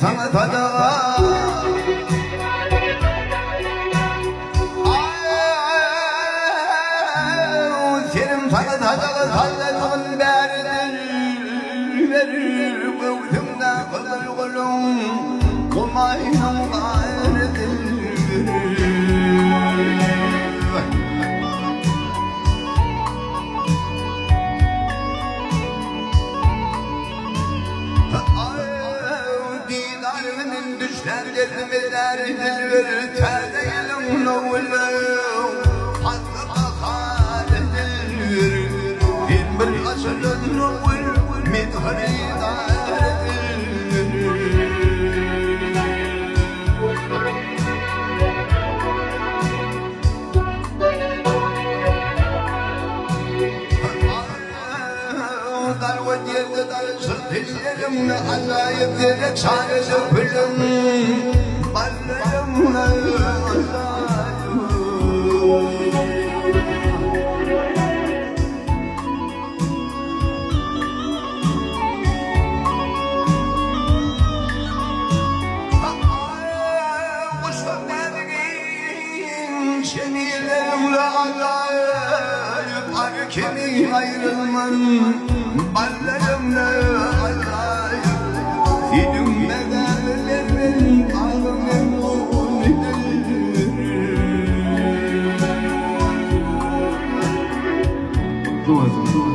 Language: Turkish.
sana feda. Senin sana feda kalbin verir göğsümde kadar kulum kumayın gayredir. Didarımın düşler gezmeder dilver terde yelim novulum hatta bakar dilver bir asılın novul midhari dar veciyede dar sırtillerim Allah yedire çaresi külüm ballarım şenilerimle Allah'ım kemiğim ayrılmam ballarımla Allah'ım dilimde derlerim kalbim Doğru.